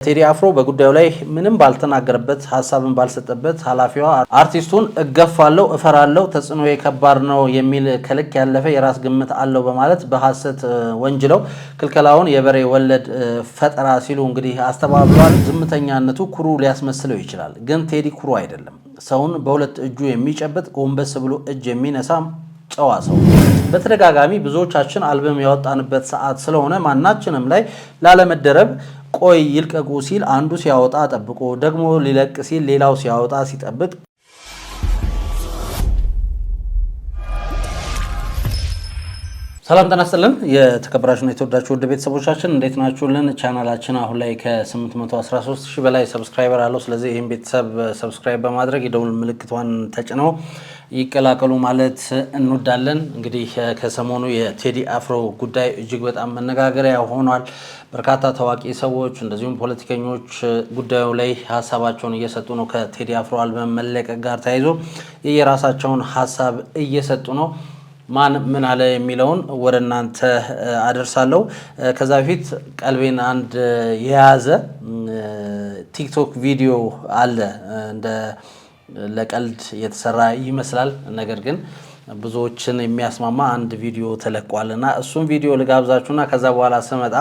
ቴዲ አፍሮ በጉዳዩ ላይ ምንም ባልተናገረበት ሐሳብን ባልሰጠበት ኃላፊዋ አርቲስቱን እገፋለው እፈራለው ተጽዕኖ የከባድ ነው የሚል ከልክ ያለፈ የራስ ግምት አለው በማለት በሐሰት ወንጅለው ክልከላውን የበሬ ወለድ ፈጠራ ሲሉ እንግዲህ አስተባብሏል። ዝምተኛነቱ ኩሩ ሊያስመስለው ይችላል፣ ግን ቴዲ ኩሩ አይደለም። ሰውን በሁለት እጁ የሚጨብጥ ጎንበስ ብሎ እጅ የሚነሳ ጨዋ ሰው። በተደጋጋሚ ብዙዎቻችን አልበም ያወጣንበት ሰዓት ስለሆነ ማናችንም ላይ ላለመደረብ ቆይ ይልቀቁ ሲል አንዱ ሲያወጣ ጠብቆ ደግሞ ሊለቅ ሲል ሌላው ሲያወጣ ሲጠብቅ ሰላም ጤና ይስጥልን። የተከበራችሁና የተወዳችሁ ውድ ቤተሰቦቻችን እንዴት ናችሁልን? ቻናላችን አሁን ላይ ከ813,000 በላይ ሰብስክራይበር አለው። ስለዚህ ይህን ቤተሰብ ሰብስክራይብ በማድረግ የደውል ምልክቷን ተጭነው ይቀላቀሉ ማለት እንወዳለን። እንግዲህ ከሰሞኑ የቴዲ አፍሮ ጉዳይ እጅግ በጣም መነጋገሪያ ሆኗል። በርካታ ታዋቂ ሰዎች እንደዚሁም ፖለቲከኞች ጉዳዩ ላይ ሀሳባቸውን እየሰጡ ነው። ከቴዲ አፍሮ አልበም መለቀቅ ጋር ተያይዞ የራሳቸውን ሀሳብ እየሰጡ ነው። ማን ምን አለ የሚለውን ወደ እናንተ አደርሳለሁ። ከዛ በፊት ቀልቤን አንድ የያዘ ቲክቶክ ቪዲዮ አለ። እንደ ለቀልድ የተሰራ ይመስላል፣ ነገር ግን ብዙዎችን የሚያስማማ አንድ ቪዲዮ ተለቋልና እሱን ቪዲዮ ልጋብዛችሁና ከዛ በኋላ ስመጣ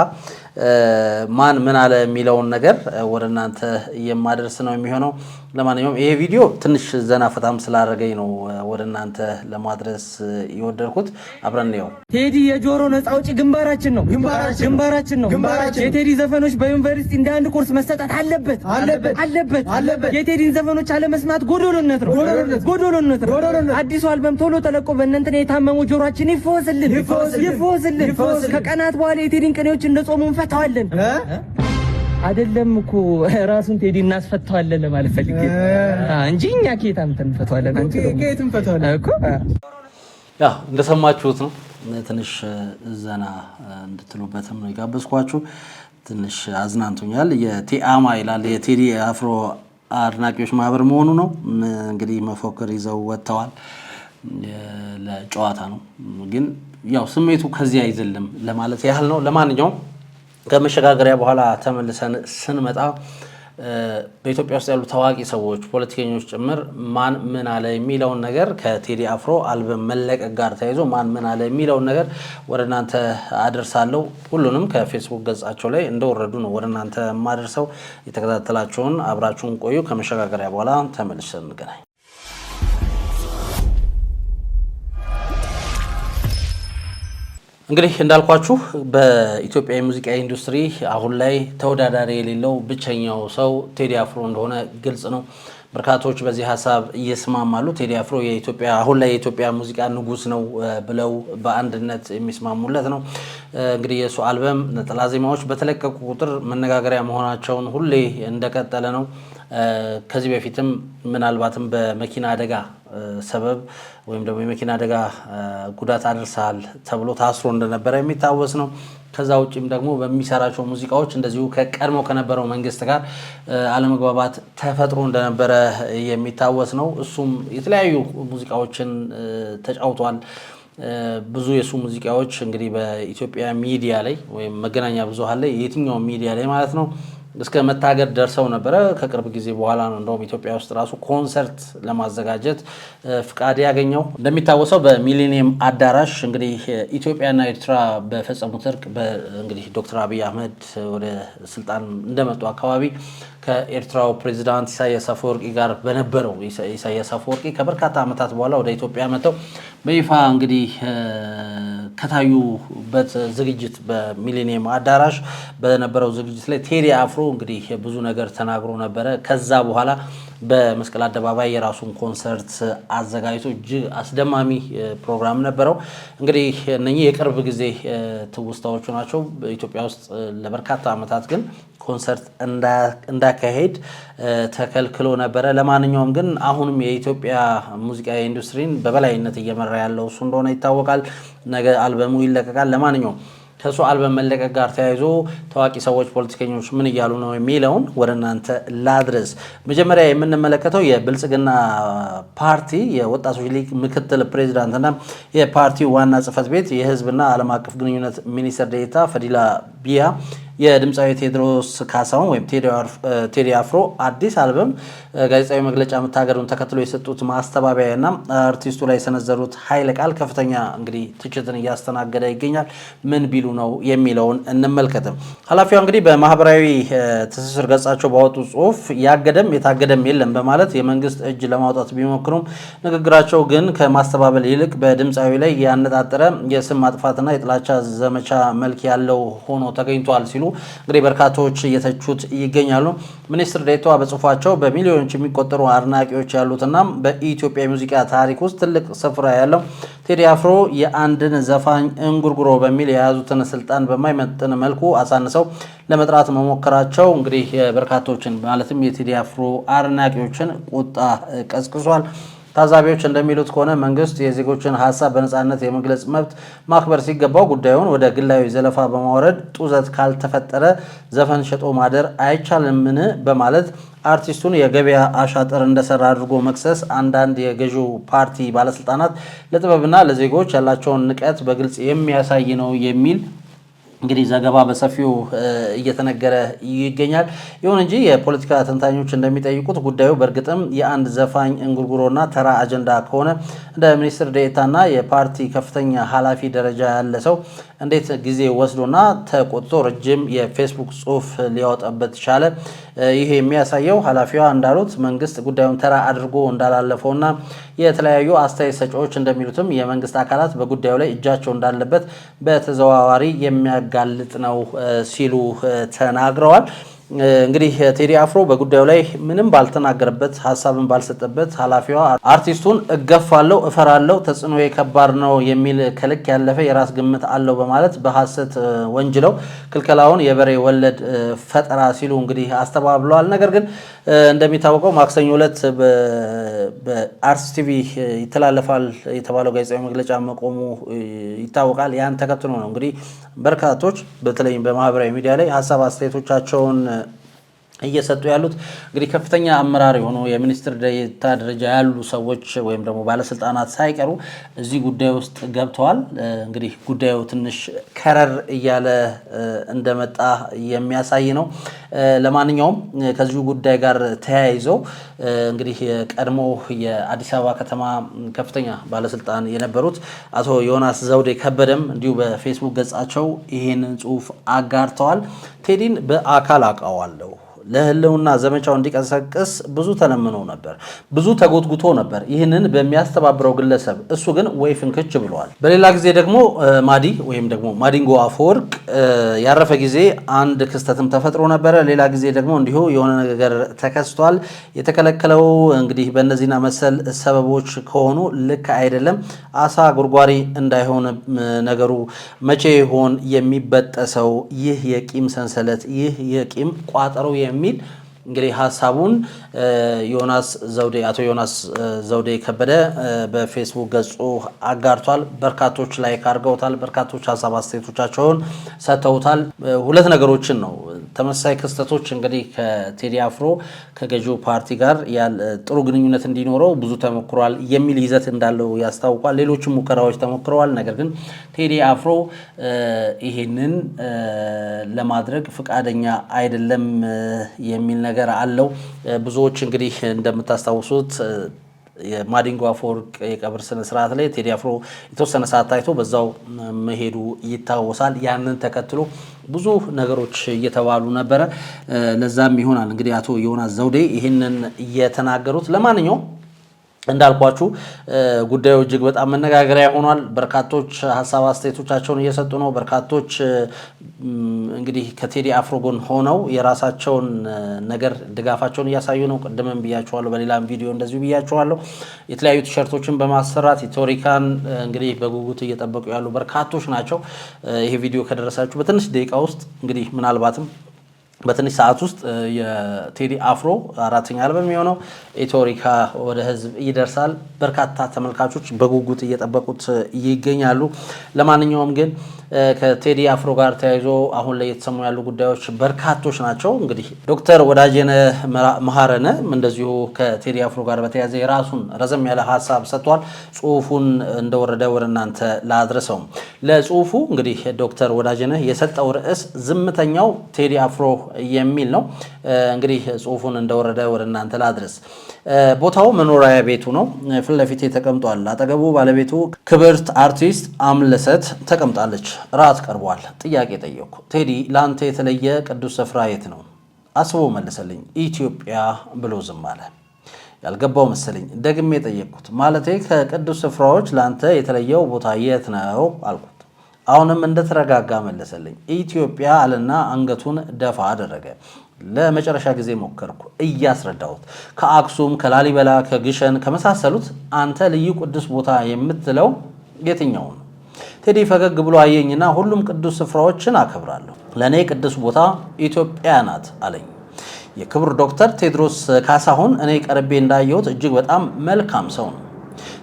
ማን ምን አለ የሚለውን ነገር ወደ እናንተ የማደርስ ነው የሚሆነው። ለማንኛውም ይሄ ቪዲዮ ትንሽ ዘና ፈታም ስላደረገኝ ነው ወደ እናንተ ለማድረስ የወደድኩት። አብረን ነው። ቴዲ የጆሮ ነፃ አውጪ ግንባራችን ነው፣ ግንባራችን ነው። የቴዲ ዘፈኖች በዩኒቨርሲቲ እንደ አንድ ኮርስ መሰጠት አለበት። የቴዲን ዘፈኖች አለመስማት ጎዶሎነት ነው። አዲሱ አልበም ቶሎ ተለቆ በእነንተን የታመሙ ጆሮአችን ይፈወስልን። ከቀናት በኋላ የቴዲን ቅኔዎች እንደጾሙ እንፈታዋለን። አይደለም እኮ ራሱን ቴዲ እናስፈታዋለን ለማለት ፈልጌ እንጂ እኛ ከየት አምጥተን እንፈታዋለን? አንቺ ከየት እንፈታዋለን እኮ። ያ እንደሰማችሁት ነው። ትንሽ ዘና እንድትሉበትም ነው የጋበዝኳችሁ። ትንሽ አዝናንቶኛል። የቲአማ ይላል የቴዲ አፍሮ አድናቂዎች ማህበር መሆኑ ነው። እንግዲህ መፎከር ይዘው ወጥተዋል። ለጨዋታ ነው፣ ግን ያው ስሜቱ ከዚህ አይዘልም ለማለት ያህል ነው። ለማንኛውም ከመሸጋገሪያ በኋላ ተመልሰን ስንመጣ በኢትዮጵያ ውስጥ ያሉ ታዋቂ ሰዎች፣ ፖለቲከኞች ጭምር ማን ምን አለ የሚለውን ነገር ከቴዲ አፍሮ አልበም መለቀቅ ጋር ተያይዞ ማን ምን አለ የሚለውን ነገር ወደ እናንተ አደርሳለሁ። ሁሉንም ከፌስቡክ ገጻቸው ላይ እንደወረዱ ነው ወደ እናንተ የማደርሰው። የተከታተላችሁን አብራችሁን ቆዩ። ከመሸጋገሪያ በኋላ ተመልሰን እንገናኝ። እንግዲህ እንዳልኳችሁ በኢትዮጵያ የሙዚቃ ኢንዱስትሪ አሁን ላይ ተወዳዳሪ የሌለው ብቸኛው ሰው ቴዲ አፍሮ እንደሆነ ግልጽ ነው። በርካቶች በዚህ ሀሳብ እየስማማሉ። ቴዲ አፍሮ የኢትዮጵያ አሁን ላይ የኢትዮጵያ ሙዚቃ ንጉስ ነው ብለው በአንድነት የሚስማሙለት ነው። እንግዲህ የሱ አልበም ነጠላ ዜማዎች በተለቀቁ ቁጥር መነጋገሪያ መሆናቸውን ሁሌ እንደቀጠለ ነው። ከዚህ በፊትም ምናልባትም በመኪና አደጋ ሰበብ ወይም ደግሞ የመኪና አደጋ ጉዳት አድርሳል ተብሎ ታስሮ እንደነበረ የሚታወስ ነው። ከዛ ውጪም ደግሞ በሚሰራቸው ሙዚቃዎች እንደዚሁ ከቀድሞ ከነበረው መንግስት ጋር አለመግባባት ተፈጥሮ እንደነበረ የሚታወስ ነው። እሱም የተለያዩ ሙዚቃዎችን ተጫውቷል። ብዙ የሱ ሙዚቃዎች እንግዲህ በኢትዮጵያ ሚዲያ ላይ ወይም መገናኛ ብዙሃን ላይ የትኛው ሚዲያ ላይ ማለት ነው እስከ መታገድ ደርሰው ነበረ። ከቅርብ ጊዜ በኋላ ነው እንደውም ኢትዮጵያ ውስጥ ራሱ ኮንሰርት ለማዘጋጀት ፍቃድ ያገኘው። እንደሚታወሰው በሚሊኒየም አዳራሽ እንግዲህ ኢትዮጵያና ኤርትራ በፈጸሙት እርቅ እንግዲህ ዶክተር አብይ አህመድ ወደ ስልጣን እንደመጡ አካባቢ ከኤርትራው ፕሬዝዳንት ኢሳያስ አፈወርቂ ጋር በነበረው ኢሳያስ አፈወርቂ ከበርካታ ዓመታት በኋላ ወደ ኢትዮጵያ መጥተው በይፋ እንግዲህ ከታዩበት ዝግጅት በሚሊኒየም አዳራሽ በነበረው ዝግጅት ላይ ቴዲ አፍሮ እንግዲህ ብዙ ነገር ተናግሮ ነበረ። ከዛ በኋላ በመስቀል አደባባይ የራሱን ኮንሰርት አዘጋጅቶ እጅግ አስደማሚ ፕሮግራም ነበረው። እንግዲህ እነኚህ የቅርብ ጊዜ ትውስታዎቹ ናቸው። በኢትዮጵያ ውስጥ ለበርካታ ዓመታት ግን ኮንሰርት እንዳካሄድ ተከልክሎ ነበረ። ለማንኛውም ግን አሁንም የኢትዮጵያ ሙዚቃ ኢንዱስትሪን በበላይነት እየመራ ያለው እሱ እንደሆነ ይታወቃል። ነገ አልበሙ ይለቀቃል። ለማንኛውም ከሱ አልበም መለቀቅ ጋር ተያይዞ ታዋቂ ሰዎች፣ ፖለቲከኞች ምን እያሉ ነው የሚለውን ወደ እናንተ ላድረስ። መጀመሪያ የምንመለከተው የብልጽግና ፓርቲ የወጣቶች ሊግ ምክትል ፕሬዝዳንትና የፓርቲው ዋና ጽህፈት ቤት የህዝብና ዓለም አቀፍ ግንኙነት ሚኒስትር ዴኤታ ፈዲላ ቢያ የድምፃዊ ቴዎድሮስ ካሳሁን ወይም ቴዲ አፍሮ አዲስ አልበም ጋዜጣዊ መግለጫ መታገዱን ተከትሎ የሰጡት ማስተባበያና አርቲስቱ ላይ የሰነዘሩት ኃይለ ቃል ከፍተኛ እንግዲህ ትችትን እያስተናገደ ይገኛል። ምን ቢሉ ነው የሚለውን እንመልከትም። ኃላፊዋ እንግዲህ በማህበራዊ ትስስር ገጻቸው ባወጡ ጽሁፍ ያገደም የታገደም የለም በማለት የመንግስት እጅ ለማውጣት ቢሞክሩም ንግግራቸው ግን ከማስተባበል ይልቅ በድምፃዊ ላይ ያነጣጠረ የስም ማጥፋትና የጥላቻ ዘመቻ መልክ ያለው ሆኖ ተገኝቷል ሲሉ እንግዲህ በርካቶች እየተቹት ይገኛሉ። ሚኒስትር ዴኤታዋ በጽሁፋቸው በሚሊዮኖች የሚቆጠሩ አድናቂዎች ያሉትና በኢትዮጵያ የሙዚቃ ታሪክ ውስጥ ትልቅ ስፍራ ያለው ቴዲ አፍሮ የአንድን ዘፋኝ እንጉርጉሮ በሚል የያዙትን ስልጣን በማይመጥን መልኩ አሳንሰው ለመጥራት መሞከራቸው እንግዲህ በርካቶችን ማለትም የቴዲ አፍሮ አድናቂዎችን ቁጣ ቀስቅሷል። ታዛቢዎች እንደሚሉት ከሆነ መንግስት የዜጎችን ሀሳብ በነጻነት የመግለጽ መብት ማክበር ሲገባው ጉዳዩን ወደ ግላዊ ዘለፋ በማውረድ ጡዘት ካልተፈጠረ ዘፈን ሸጦ ማደር አይቻልምን በማለት አርቲስቱን የገበያ አሻጥር እንደሰራ አድርጎ መክሰስ አንዳንድ የገዢው ፓርቲ ባለስልጣናት ለጥበብና ለዜጎች ያላቸውን ንቀት በግልጽ የሚያሳይ ነው የሚል እንግዲህ ዘገባ በሰፊው እየተነገረ ይገኛል። ይሁን እንጂ የፖለቲካ ተንታኞች እንደሚጠይቁት ጉዳዩ በእርግጥም የአንድ ዘፋኝ እንጉርጉሮና ተራ አጀንዳ ከሆነ እንደ ሚኒስትር ዴኤታና የፓርቲ ከፍተኛ ኃላፊ ደረጃ ያለ ሰው እንዴት ጊዜ ወስዶና ተቆጥቶ ረጅም የፌስቡክ ጽሁፍ ሊያወጣበት ቻለ? ይሄ የሚያሳየው ኃላፊዋ እንዳሉት መንግስት ጉዳዩን ተራ አድርጎ እንዳላለፈውና የተለያዩ አስተያየት ሰጪዎች እንደሚሉትም የመንግስት አካላት በጉዳዩ ላይ እጃቸው እንዳለበት በተዘዋዋሪ የሚያጋልጥ ነው ሲሉ ተናግረዋል። እንግዲህ ቴዲ አፍሮ በጉዳዩ ላይ ምንም ባልተናገረበት ሀሳብን ባልሰጠበት ኃላፊዋ አርቲስቱን እገፋለሁ፣ እፈራለሁ፣ ተጽዕኖ ከባድ ነው የሚል ከልክ ያለፈ የራስ ግምት አለው በማለት በሐሰት ወንጅለው ክልከላውን የበሬ ወለድ ፈጠራ ሲሉ እንግዲህ አስተባብለዋል። ነገር ግን እንደሚታወቀው ማክሰኞ ዕለት በአርትስ ቲቪ ይተላለፋል የተባለው ጋዜጣዊ መግለጫ መቆሙ ይታወቃል። ያን ተከትሎ ነው እንግዲህ በርካቶች በተለይም በማህበራዊ ሚዲያ ላይ ሀሳብ አስተያየቶቻቸውን እየሰጡ ያሉት። እንግዲህ ከፍተኛ አመራር የሆኑ የሚኒስትር ዴኤታ ደረጃ ያሉ ሰዎች ወይም ደግሞ ባለስልጣናት ሳይቀሩ እዚህ ጉዳይ ውስጥ ገብተዋል። እንግዲህ ጉዳዩ ትንሽ ከረር እያለ እንደመጣ የሚያሳይ ነው። ለማንኛውም ከዚሁ ጉዳይ ጋር ተያይዘው እንግዲህ የቀድሞ የአዲስ አበባ ከተማ ከፍተኛ ባለስልጣን የነበሩት አቶ ዮናስ ዘውዴ ከበደም እንዲሁ በፌስቡክ ገጻቸው ይህንን ጽሁፍ አጋርተዋል። ቴዲን በአካል አውቀዋለሁ። ለህልውና ዘመቻው እንዲቀሰቅስ ብዙ ተለምኖ ነበር፣ ብዙ ተጎትጉቶ ነበር ይህንን በሚያስተባብረው ግለሰብ። እሱ ግን ወይ ፍንክች ብለዋል። በሌላ ጊዜ ደግሞ ማዲ ወይም ደግሞ ማዲንጎ አፈወርቅ ያረፈ ጊዜ አንድ ክስተትም ተፈጥሮ ነበረ። ሌላ ጊዜ ደግሞ እንዲሁ የሆነ ነገር ተከስቷል። የተከለከለው እንግዲህ በእነዚህና መሰል ሰበቦች ከሆኑ ልክ አይደለም። አሳ ጉርጓሪ እንዳይሆን ነገሩ መቼ ይሆን የሚበጠሰው? ይህ የቂም ሰንሰለት፣ ይህ የቂም ቋጠሮ የሚል እንግዲህ ሀሳቡን አቶ ዮናስ ዘውዴ ከበደ በፌስቡክ ገጹ አጋርቷል። በርካቶች ላይክ አድርገውታል። በርካቶች ሀሳብ አስተያየቶቻቸውን ሰጥተውታል። ሁለት ነገሮችን ነው ተመሳሳይ ክስተቶች እንግዲህ ከቴዲ አፍሮ ከገዢው ፓርቲ ጋር ጥሩ ግንኙነት እንዲኖረው ብዙ ተሞክሯል የሚል ይዘት እንዳለው ያስታውቃል። ሌሎችም ሙከራዎች ተሞክረዋል። ነገር ግን ቴዲ አፍሮ ይሄንን ለማድረግ ፈቃደኛ አይደለም የሚል ነገር አለው። ብዙዎች እንግዲህ እንደምታስታውሱት የማዲንጎ አፈወርቅ የቀብር ስነ ስርዓት ላይ ቴዲ አፍሮ የተወሰነ ሰዓት ታይቶ በዛው መሄዱ ይታወሳል። ያንን ተከትሎ ብዙ ነገሮች እየተባሉ ነበረ። ለዛም ይሆናል እንግዲህ አቶ ዮናስ ዘውዴ ይህንን እየተናገሩት። ለማንኛውም እንዳልኳችሁ ጉዳዩ እጅግ በጣም መነጋገሪያ ሆኗል። በርካቶች ሀሳብ አስተያየቶቻቸውን እየሰጡ ነው። በርካቶች እንግዲህ ከቴዲ አፍሮ ጎን ሆነው የራሳቸውን ነገር ድጋፋቸውን እያሳዩ ነው። ቀደምም ብያቸዋለሁ፣ በሌላም ቪዲዮ እንደዚሁ ብያቸዋለሁ። የተለያዩ ቲሸርቶችን በማሰራት ኢትዮሪካን እንግዲህ በጉጉት እየጠበቁ ያሉ በርካቶች ናቸው። ይሄ ቪዲዮ ከደረሳችሁ በትንሽ ደቂቃ ውስጥ እንግዲህ ምናልባትም በትንሽ ሰዓት ውስጥ የቴዲ አፍሮ አራተኛ አልበም የሚሆነው ኢትዮሪካ ወደ ህዝብ ይደርሳል። በርካታ ተመልካቾች በጉጉት እየጠበቁት ይገኛሉ። ለማንኛውም ግን ከቴዲ አፍሮ ጋር ተያይዞ አሁን ላይ የተሰሙ ያሉ ጉዳዮች በርካቶች ናቸው። እንግዲህ ዶክተር ወዳጄነህ መሐረነ እንደዚሁ ከቴዲ አፍሮ ጋር በተያያዘ የራሱን ረዘም ያለ ሐሳብ ሰጥቷል። ጽሁፉን እንደወረደ ወደ እናንተ ላድርሰው። ለጽሁፉ እንግዲህ ዶክተር ወዳጄነህ የሰጠው ርዕስ ዝምተኛው ቴዲ አፍሮ የሚል ነው። እንግዲህ ጽሁፉን እንደወረደ ወደ እናንተ ላድርስ። ቦታው መኖሪያ ቤቱ ነው። ፊት ለፊት ተቀምጧል። አጠገቡ ባለቤቱ ክብርት አርቲስት አምለሰት ተቀምጣለች። ራት ቀርቧል። ጥያቄ ጠየቅኩ። ቴዲ ለአንተ የተለየ ቅዱስ ስፍራ የት ነው? አስቦ መለሰልኝ። ኢትዮጵያ ብሎ ዝም አለ። ያልገባው መሰለኝ። ደግሜ ጠየቅኩት። ማለቴ ከቅዱስ ስፍራዎች ለአንተ የተለየው ቦታ የት ነው አልኩት። አሁንም እንደተረጋጋ መለሰልኝ። ኢትዮጵያ አለና አንገቱን ደፋ አደረገ። ለመጨረሻ ጊዜ ሞከርኩ እያስረዳሁት። ከአክሱም፣ ከላሊበላ፣ ከግሸን ከመሳሰሉት አንተ ልዩ ቅዱስ ቦታ የምትለው የትኛው ነው? ቴዲ ፈገግ ብሎ አየኝና ሁሉም ቅዱስ ስፍራዎችን አከብራለሁ፣ ለእኔ ቅዱስ ቦታ ኢትዮጵያ ናት አለኝ። የክብር ዶክተር ቴዎድሮስ ካሳሁን እኔ ቀርቤ እንዳየሁት እጅግ በጣም መልካም ሰው ነው።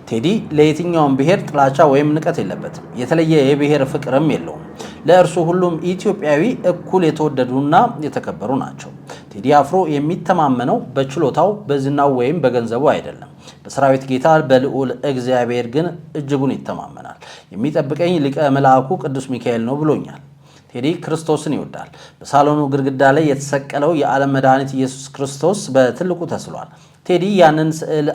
ቴዲ ለየትኛውም ብሔር ጥላቻ ወይም ንቀት የለበትም። የተለየ የብሔር ፍቅርም የለውም። ለእርሱ ሁሉም ኢትዮጵያዊ እኩል የተወደዱና የተከበሩ ናቸው። ቴዲ አፍሮ የሚተማመነው በችሎታው በዝናው ወይም በገንዘቡ አይደለም። በሰራዊት ጌታ በልዑል እግዚአብሔር ግን እጅጉን ይተማመናል። የሚጠብቀኝ ሊቀ መልአኩ ቅዱስ ሚካኤል ነው ብሎኛል። ቴዲ ክርስቶስን ይወዳል። በሳሎኑ ግድግዳ ላይ የተሰቀለው የዓለም መድኃኒት ኢየሱስ ክርስቶስ በትልቁ ተስሏል። ቴዲ ያንን ስዕል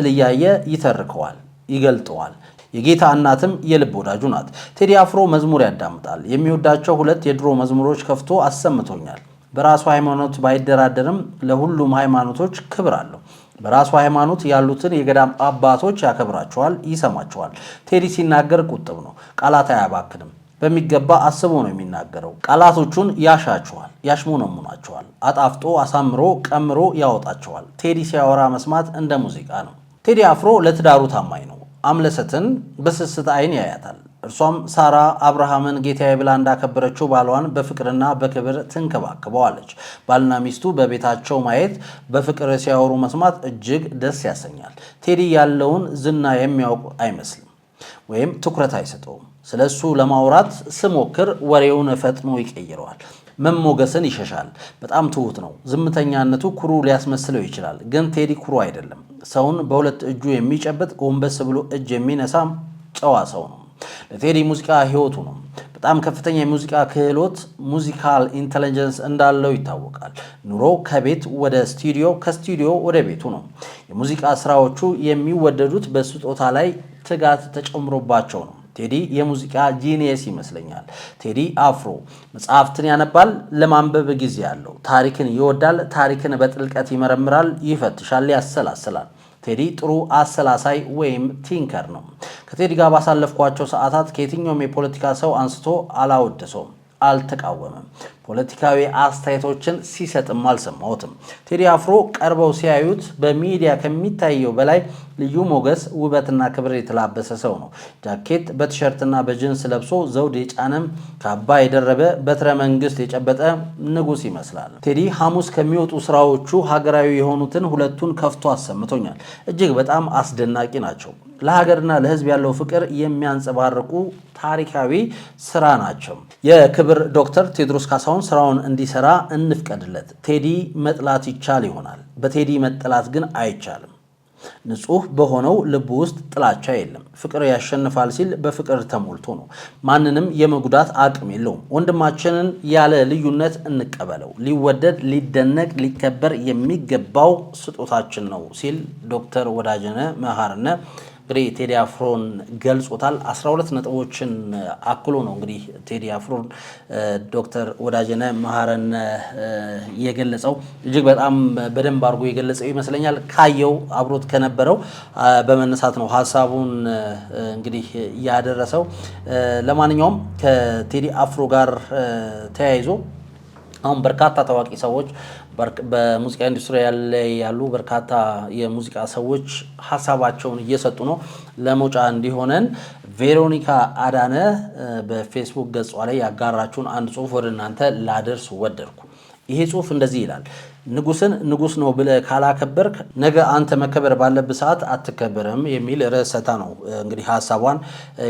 እያየ ይተርከዋል፣ ይገልጠዋል። የጌታ እናትም የልብ ወዳጁ ናት። ቴዲ አፍሮ መዝሙር ያዳምጣል። የሚወዳቸው 2 የድሮ መዝሙሮች ከፍቶ አሰምቶኛል። በራሱ ሃይማኖት ባይደራደርም ለሁሉም ሃይማኖቶች ክብር አለው። በራሱ ሃይማኖት ያሉትን የገዳም አባቶች ያከብራቸዋል፣ ይሰማቸዋል። ቴዲ ሲናገር ቁጥብ ነው። ቃላት አያባክንም። በሚገባ አስቦ ነው የሚናገረው። ቃላቶቹን ያሻቸዋል፣ ያሽሞነሙናቸዋል። አጣፍጦ አሳምሮ ቀምሮ ያወጣቸዋል። ቴዲ ሲያወራ መስማት እንደ ሙዚቃ ነው። ቴዲ አፍሮ ለትዳሩ ታማኝ ነው። አምለሰትን በስስት አይን ያያታል። እርሷም ሳራ አብርሃምን ጌታዬ ብላ እንዳከበረችው ባሏን በፍቅርና በክብር ትንከባከበዋለች። ባልና ሚስቱ በቤታቸው ማየት፣ በፍቅር ሲያወሩ መስማት እጅግ ደስ ያሰኛል። ቴዲ ያለውን ዝና የሚያውቅ አይመስልም ወይም ትኩረት አይሰጠውም። ስለሱ ለማውራት ስሞክር ወሬውን ፈጥኖ ይቀይረዋል። መሞገስን ይሸሻል። በጣም ትሁት ነው። ዝምተኛነቱ ኩሩ ሊያስመስለው ይችላል፣ ግን ቴዲ ኩሩ አይደለም። ሰውን በሁለት እጁ የሚጨብጥ ጎንበስ ብሎ እጅ የሚነሳም ጨዋ ሰው ነው። ለቴዲ ሙዚቃ ህይወቱ ነው። በጣም ከፍተኛ የሙዚቃ ክህሎት ሙዚካል ኢንተለጀንስ እንዳለው ይታወቃል። ኑሮ ከቤት ወደ ስቱዲዮ፣ ከስቱዲዮ ወደ ቤቱ ነው። የሙዚቃ ስራዎቹ የሚወደዱት በስጦታ ላይ ትጋት ተጨምሮባቸው ነው። ቴዲ የሙዚቃ ጂኒየስ ይመስለኛል። ቴዲ አፍሮ መጽሐፍትን ያነባል፣ ለማንበብ ጊዜ ያለው፣ ታሪክን ይወዳል፣ ታሪክን በጥልቀት ይመረምራል፣ ይፈትሻል፣ ያሰላስላል። ቴዲ ጥሩ አሰላሳይ ወይም ቲንከር ነው። ከቴዲ ጋር ባሳለፍኳቸው ሰዓታት ከየትኛውም የፖለቲካ ሰው አንስቶ አላወደሰውም፣ አልተቃወመም። ፖለቲካዊ አስተያየቶችን ሲሰጥም አልሰማሁትም። ቴዲ አፍሮ ቀርበው ሲያዩት በሚዲያ ከሚታየው በላይ ልዩ ሞገስ፣ ውበትና ክብር የተላበሰ ሰው ነው። ጃኬት በቲሸርትና በጅንስ ለብሶ ዘውድ የጫነም ካባ የደረበ በትረ መንግስት የጨበጠ ንጉስ ይመስላል። ቴዲ ሐሙስ ከሚወጡ ስራዎቹ ሀገራዊ የሆኑትን 2ቱን ከፍቶ አሰምቶኛል። እጅግ በጣም አስደናቂ ናቸው። ለሀገርና ለሕዝብ ያለው ፍቅር የሚያንጸባርቁ ታሪካዊ ስራ ናቸው። የክብር ዶክተር ቴዎድሮስ ካሳሁን ስራውን እንዲሰራ እንፍቀድለት። ቴዲ መጥላት ይቻል ይሆናል፣ በቴዲ መጠላት ግን አይቻልም። ንጹህ በሆነው ልብ ውስጥ ጥላቻ የለም። ፍቅር ያሸንፋል ሲል በፍቅር ተሞልቶ ነው። ማንንም የመጉዳት አቅም የለውም። ወንድማችንን ያለ ልዩነት እንቀበለው። ሊወደድ፣ ሊደነቅ፣ ሊከበር የሚገባው ስጦታችን ነው ሲል ዶክተር ወዳጄነህ መሐረነ እንግዲህ ቴዲ አፍሮን ገልጾታል። 12 ነጥቦችን አክሎ ነው እንግዲህ ቴዲ አፍሮን ዶክተር ወዳጄነህ መሐረነ የገለጸው። እጅግ በጣም በደንብ አድርጎ የገለጸው ይመስለኛል። ካየው አብሮት ከነበረው በመነሳት ነው ሀሳቡን እንግዲህ ያደረሰው። ለማንኛውም ከቴዲ አፍሮ ጋር ተያይዞ አሁን በርካታ ታዋቂ ሰዎች በሙዚቃ ኢንዱስትሪ ያሉ በርካታ የሙዚቃ ሰዎች ሀሳባቸውን እየሰጡ ነው። ለመውጫ እንዲሆነን ቬሮኒካ አዳነ በፌስቡክ ገጿ ላይ ያጋራችሁን አንድ ጽሁፍ ወደ እናንተ ላደርስ ወደድኩ። ይሄ ጽሁፍ እንደዚህ ይላል። ንጉስን ንጉስ ነው ብለ ካላከበርክ ነገ አንተ መከበር ባለበት ሰዓት አትከበርም የሚል ርዕሰታ ነው እንግዲህ ሐሳቧን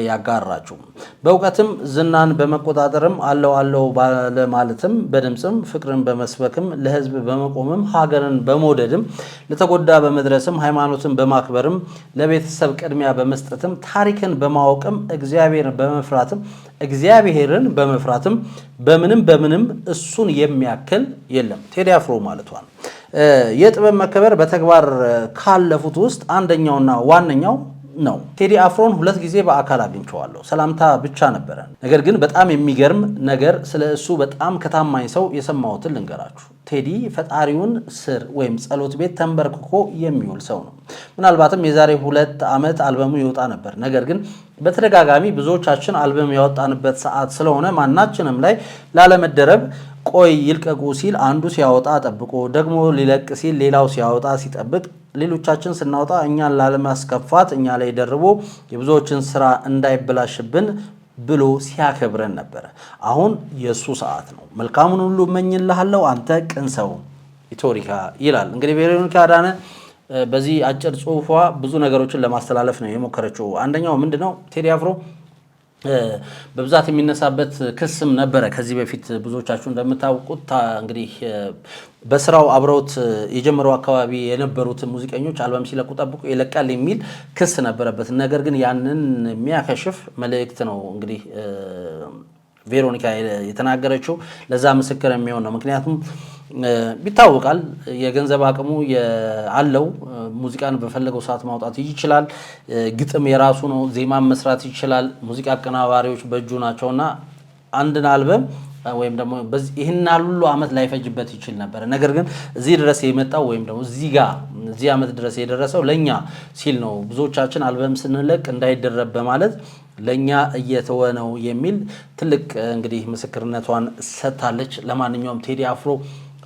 ያጋራችሁ። በእውቀትም ዝናን በመቆጣጠርም አለው ባለማለትም በድምጽም ፍቅርን በመስበክም ለህዝብ በመቆምም ሀገርን በመውደድም ለተጎዳ በመድረስም ሃይማኖትን በማክበርም ለቤተሰብ ቅድሚያ በመስጠትም ታሪክን በማወቅም እግዚአብሔርን በመፍራትም በምንም እሱን የሚያክል የለም። ቴዲ አፍሮ ማለት ነው። የጥበብ መከበር በተግባር ካለፉት ውስጥ አንደኛውና ዋነኛው ነው። ቴዲ አፍሮን 2 ጊዜ በአካል አግኝቼዋለሁ። ሰላምታ ብቻ ነበረ። ነገር ግን በጣም የሚገርም ነገር ስለሱ በጣም ከታማኝ ሰው የሰማሁትን ልንገራችሁ። ቴዲ ፈጣሪውን ስር ወይም ጸሎት ቤት ተንበርክኮ የሚውል ሰው ነው። ምናልባትም የዛሬ 2 ዓመት አልበሙ ይወጣ ነበር። ነገር ግን በተደጋጋሚ ብዙዎቻችን አልበም ያወጣንበት ሰዓት ስለሆነ ማናችንም ላይ ላለመደረብ ቆይ ይልቀቁ ሲል አንዱ ሲያወጣ ጠብቆ ደግሞ ሊለቅ ሲል ሌላው ሲያወጣ ሲጠብቅ ሌሎቻችን ስናወጣ እኛን ላለማስከፋት እኛ ላይ ደርቦ የብዙዎችን ስራ እንዳይበላሽብን ብሎ ሲያከብረን ነበር። አሁን የሱ ሰዓት ነው። መልካሙን ሁሉ እመኝልሃለሁ አንተ ቅን ሰው ኢትዮሪካ ይላል። እንግዲህ ቬሮኒካ አዳነ በዚህ አጭር ጽሁፏ ብዙ ነገሮችን ለማስተላለፍ ነው የሞከረችው። አንደኛው ምንድነው ቴዲ አፍሮ በብዛት የሚነሳበት ክስም ነበረ። ከዚህ በፊት ብዙዎቻችሁ እንደምታውቁት እንግዲህ በስራው አብረውት የጀመሩ አካባቢ የነበሩት ሙዚቀኞች አልበም ሲለቁ ጠብቁ ይለቃል የሚል ክስ ነበረበት። ነገር ግን ያንን የሚያከሽፍ መልእክት ነው እንግዲህ ቬሮኒካ የተናገረችው። ለዛ ምስክር የሚሆን ነው። ምክንያቱም ቢታወቃል የገንዘብ አቅሙ አለው። ሙዚቃን በፈለገው ሰዓት ማውጣት ይችላል። ግጥም የራሱ ነው። ዜማን መስራት ይችላል። ሙዚቃ አቀናባሪዎች በእጁ ናቸውና አንድን አልበም ወይም ደግሞ ይሄን ሁሉ አመት ላይፈጅበት ይችል ነበር። ነገር ግን እዚህ ድረስ የመጣው ወይም ደግሞ እዚህ አመት ድረስ የደረሰው ለኛ ሲል ነው። ብዙዎቻችን አልበም ስንለቅ እንዳይደረብ በማለት ለኛ እየተወ ነው የሚል ትልቅ እንግዲህ ምስክርነቷን ሰጥታለች። ለማንኛውም ቴዲ አፍሮ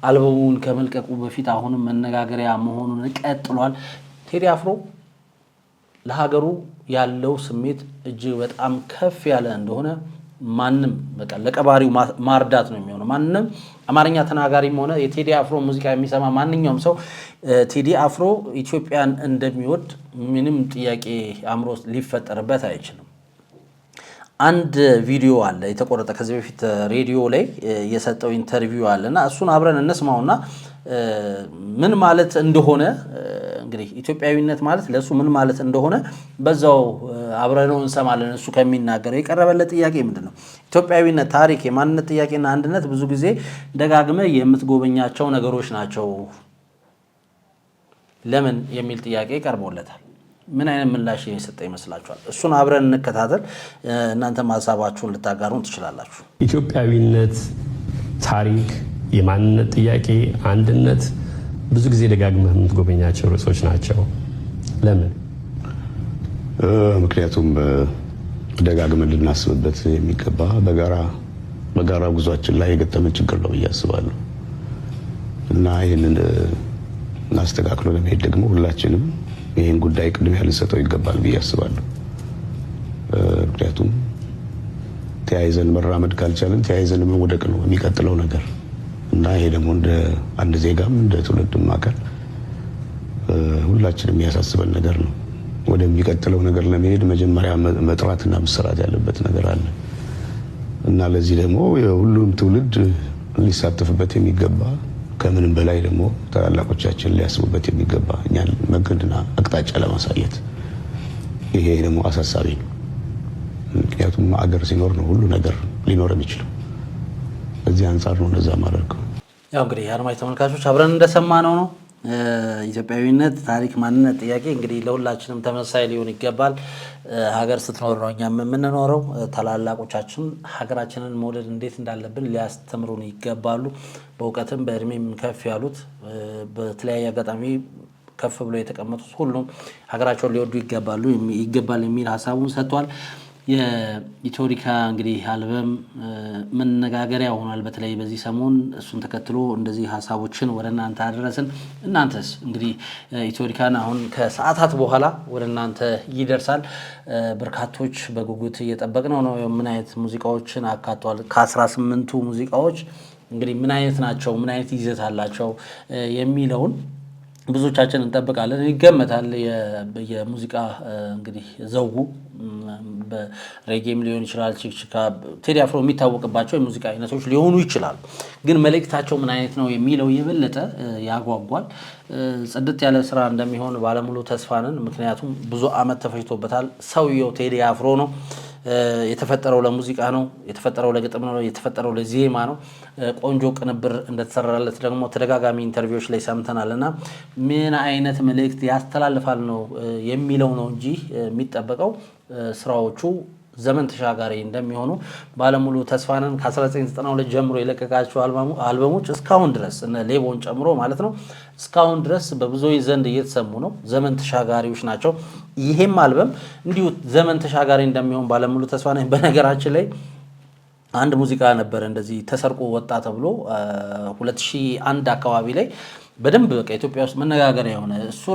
አልበሙን ከመልቀቁ በፊት አሁንም መነጋገሪያ መሆኑን ቀጥሏል። ቴዲ አፍሮ ለሀገሩ ያለው ስሜት እጅግ በጣም ከፍ ያለ እንደሆነ ማንም በቃ ለቀባሪው ማርዳት ነው የሚሆነው። ማንም አማርኛ ተናጋሪም ሆነ የቴዲ አፍሮ ሙዚቃ የሚሰማ ማንኛውም ሰው ቴዲ አፍሮ ኢትዮጵያን እንደሚወድ ምንም ጥያቄ አእምሮ ሊፈጠርበት አይችልም። አንድ ቪዲዮ አለ የተቆረጠ ከዚህ በፊት ሬዲዮ ላይ የሰጠው ኢንተርቪው አለና እሱን አብረን እንስማውና ምን ማለት እንደሆነ እንግዲህ ኢትዮጵያዊነት ማለት ለሱ ምን ማለት እንደሆነ በዛው አብረነው እንሰማለን። እሱ ከሚናገረው የቀረበለት ጥያቄ ምንድነው? ኢትዮጵያዊነት፣ ታሪክ፣ የማንነት ጥያቄና አንድነት ብዙ ጊዜ ደጋግመ የምትጎበኛቸው ነገሮች ናቸው። ለምን የሚል ጥያቄ ቀርቦለታል። ምን አይነት ምላሽ የሰጠ ይመስላችኋል? እሱን አብረን እንከታተል። እናንተም ሐሳባችሁን ልታጋሩን ትችላላችሁ። ኢትዮጵያዊነት፣ ታሪክ፣ የማንነት ጥያቄ፣ አንድነት ብዙ ጊዜ ደጋግመህ የምትጎበኛቸው ርዕሶች ናቸው። ለምን? ምክንያቱም ደጋግመን ልናስብበት የሚገባ በጋራ ጉዟችን ላይ የገጠመን ችግር ነው ብዬ አስባለሁ እና ይህንን እናስተካክሎ ለመሄድ ደግሞ ሁላችንም ይህን ጉዳይ ቅድሚያ ልንሰጠው ይገባል ብዬ አስባለሁ። ምክንያቱም ተያይዘን መራመድ ካልቻለን ተያይዘን መውደቅ ነው የሚቀጥለው ነገር እና ይሄ ደግሞ እንደ አንድ ዜጋም እንደ ትውልድም አካል ሁላችንም የሚያሳስበን ነገር ነው። ወደሚቀጥለው ነገር ለመሄድ መጀመሪያ መጥራትና መስራት ያለበት ነገር አለ እና ለዚህ ደግሞ ሁሉም ትውልድ ሊሳተፍበት የሚገባ ከምንም በላይ ደግሞ ታላላቆቻችን ሊያስቡበት የሚገባ እኛን መንገድና አቅጣጫ ለማሳየት ይሄ ደግሞ አሳሳቢ ነው። ምክንያቱም አገር ሲኖር ነው ሁሉ ነገር ሊኖር የሚችለው። በዚህ አንፃር ነው እንደዛ ማድረግ። ያው እንግዲህ አድማጭ ተመልካቾች አብረን እንደሰማነው ነው ኢትዮጵያዊነት፣ ታሪክ፣ ማንነት ጥያቄ እንግዲህ ለሁላችንም ተመሳሳይ ሊሆን ይገባል። ሀገር ስትኖር ነው እኛም የምንኖረው። ታላላቆቻችን ሀገራችንን መውደድ እንዴት እንዳለብን ሊያስተምሩን ይገባሉ። በእውቀትም በእድሜም ከፍ ያሉት በተለያየ አጋጣሚ ከፍ ብሎ የተቀመጡት ሁሉም ሀገራቸውን ሊወዱ ይገባል የሚል ሀሳቡን ሰጥቷል። የኢትዮሪካ እንግዲህ አልበም መነጋገሪያ ሆኗል። በተለይ በዚህ ሰሞን እሱን ተከትሎ እንደዚህ ሀሳቦችን ወደ እናንተ አደረስን። እናንተስ እንግዲህ ኢትዮሪካን አሁን ከሰዓታት በኋላ ወደ እናንተ ይደርሳል። በርካቶች በጉጉት እየጠበቅነው ነው። ምን አይነት ሙዚቃዎችን አካቷል? ከ18ቱ ሙዚቃዎች እንግዲህ ምን አይነት ናቸው? ምን አይነት ይዘት አላቸው? የሚለውን ብዙዎቻችን እንጠብቃለን። ይገመታል የሙዚቃ እንግዲህ ዘውጉ በሬጌም ሊሆን ይችላል፣ ቺክቺካ፣ ቴዲ አፍሮ የሚታወቅባቸው የሙዚቃ አይነቶች ሊሆኑ ይችላል። ግን መልእክታቸው ምን አይነት ነው የሚለው የበለጠ ያጓጓል። ጽድት ያለ ስራ እንደሚሆን ባለሙሉ ተስፋ ነን። ምክንያቱም ብዙ አመት ተፈጅቶበታል። ሰውየው ቴዲ አፍሮ ነው። የተፈጠረው ለሙዚቃ ነው። የተፈጠረው ለግጥም ነው። የተፈጠረው ለዜማ ነው። ቆንጆ ቅንብር እንደተሰራለት ደግሞ ተደጋጋሚ ኢንተርቪዎች ላይ ሰምተናልና ምን አይነት መልእክት ያስተላልፋል ነው የሚለው ነው እንጂ የሚጠበቀው ስራዎቹ ዘመን ተሻጋሪ እንደሚሆኑ ባለሙሉ ተስፋ ነን። ከ1992 ጀምሮ የለቀቃቸው አልበሞች እስካሁን ድረስ እነ ሌቦን ጨምሮ ማለት ነው እስካሁን ድረስ በብዙዎች ዘንድ እየተሰሙ ነው። ዘመን ተሻጋሪዎች ናቸው። ይሄም አልበም እንዲሁ ዘመን ተሻጋሪ እንደሚሆን ባለሙሉ ተስፋ ነን። በነገራችን ላይ አንድ ሙዚቃ ነበር እንደዚህ ተሰርቆ ወጣ ተብሎ 2001 አካባቢ ላይ በደንብ በቃ ኢትዮጵያ ውስጥ መነጋገሪያ የሆነ እሱ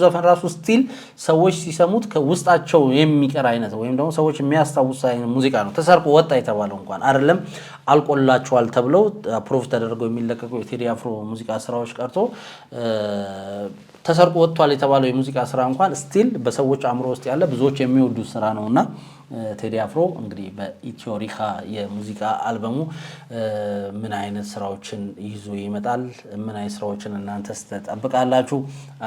ዘፈን ራሱ ስቲል ሰዎች ሲሰሙት ከውስጣቸው የሚቀር አይነት ወይም ደግሞ ሰዎች የሚያስታውስ አይነት ሙዚቃ ነው። ተሰርቆ ወጣ የተባለው እንኳን አይደለም አልቆላቸዋል ተብለው ፕሮቭ ተደርገው የሚለቀቁ የቴዲ አፍሮ ሙዚቃ ስራዎች ቀርቶ ተሰርቆ ወጥቷል የተባለው የሙዚቃ ስራ እንኳን ስቲል በሰዎች አእምሮ ውስጥ ያለ ብዙዎች የሚወዱት ስራ ነውና ቴዲ አፍሮ እንግዲህ በኢትዮሪካ የሙዚቃ አልበሙ ምን አይነት ስራዎችን ይዞ ይመጣል? ምን አይነት ስራዎችን እናንተስ ተጠብቃላችሁ?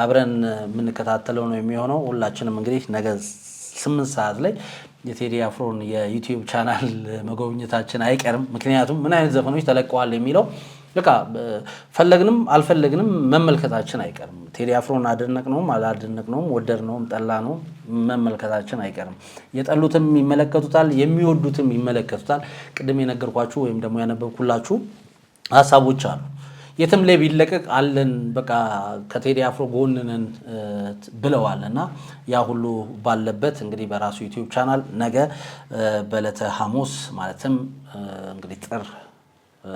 አብረን የምንከታተለው ነው የሚሆነው። ሁላችንም እንግዲህ ነገ 8 ሰዓት ላይ የቴዲ አፍሮን የዩቲዩብ ቻናል መጎብኘታችን አይቀርም። ምክንያቱም ምን አይነት ዘፈኖች ተለቀዋል የሚለው በቃ ፈለግንም አልፈለግንም መመልከታችን አይቀርም። ቴዲ አፍሮን አደነቅነውም አላደነቅነውም ወደድነውም ጠላነውም መመልከታችን አይቀርም። የጠሉትም ይመለከቱታል፣ የሚወዱትም ይመለከቱታል። ቅድም የነገርኳችሁ ወይም ደግሞ ያነበብኩላችሁ ሀሳቦች አሉ። የትም ላይ ቢለቀቅ አለን በቃ ከቴዲ አፍሮ ጎን ነን ብለዋል እና ያ ሁሉ ባለበት እንግዲህ በራሱ ዩቲዩብ ቻናል ነገ በዕለተ ሐሙስ ማለትም እንግዲህ ጥር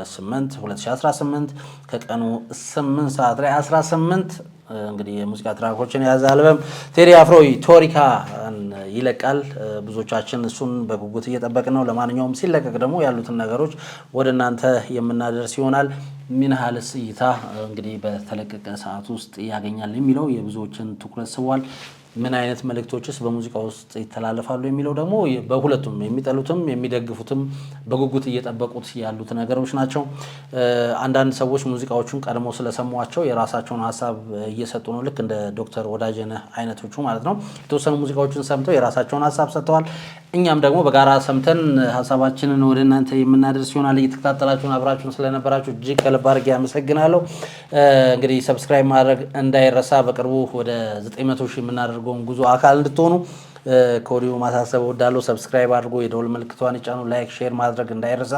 8 2018 ከቀኑ 8 ሰዓት ላይ 18 እንግዲህ የሙዚቃ ትራኮችን የያዘ አልበም ቴዲ አፍሮ ኢትዮሪካ ይለቃል። ብዙዎቻችን እሱን በጉጉት እየጠበቅን ነው። ለማንኛውም ሲለቀቅ ደግሞ ያሉትን ነገሮች ወደ እናንተ የምናደርስ ይሆናል። ምን ያህልስ እይታ እንግዲህ በተለቀቀ ሰዓት ውስጥ ያገኛል የሚለው የብዙዎችን ትኩረት ስቧል። ምን አይነት መልእክቶችስ በሙዚቃ ውስጥ ይተላለፋሉ የሚለው ደግሞ በሁለቱም የሚጠሉትም የሚደግፉትም በጉጉት እየጠበቁት ያሉት ነገሮች ናቸው። አንዳንድ ሰዎች ሙዚቃዎቹን ቀድሞ ስለሰሟቸው የራሳቸውን ሀሳብ እየሰጡ ነው። ልክ እንደ ዶክተር ወዳጀነህ አይነቶቹ ማለት ነው። የተወሰኑ ሙዚቃዎችን ሰምተው የራሳቸውን ሀሳብ ሰጥተዋል። እኛም ደግሞ በጋራ ሰምተን ሀሳባችንን ወደ እናንተ የምናደርስ ይሆናል። እየተከታተላችሁን አብራችሁን ስለነበራችሁ እጅግ ከልብ አድርጌ አመሰግናለሁ። እንግዲህ ሰብስክራይብ ማድረግ እንዳይረሳ። በቅርቡ ወደ 900 ሺህ የምናደርገውን ጉዞ አካል እንድትሆኑ ከወዲሁ ማሳሰብ እወዳለሁ። ሰብስክራይብ አድርጎ የደወል ምልክቷን ይጫኑ። ላይክ፣ ሼር ማድረግ እንዳይረሳ።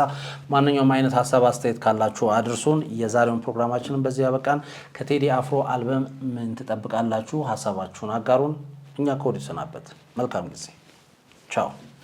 ማንኛውም አይነት ሀሳብ አስተያየት ካላችሁ አድርሱን። የዛሬውን ፕሮግራማችንን በዚህ ያበቃን። ከቴዲ አፍሮ አልበም ምን ትጠብቃላችሁ? ሀሳባችሁን አጋሩን። እኛ ከወዲሁ ሰናበት። መልካም ጊዜ። ቻው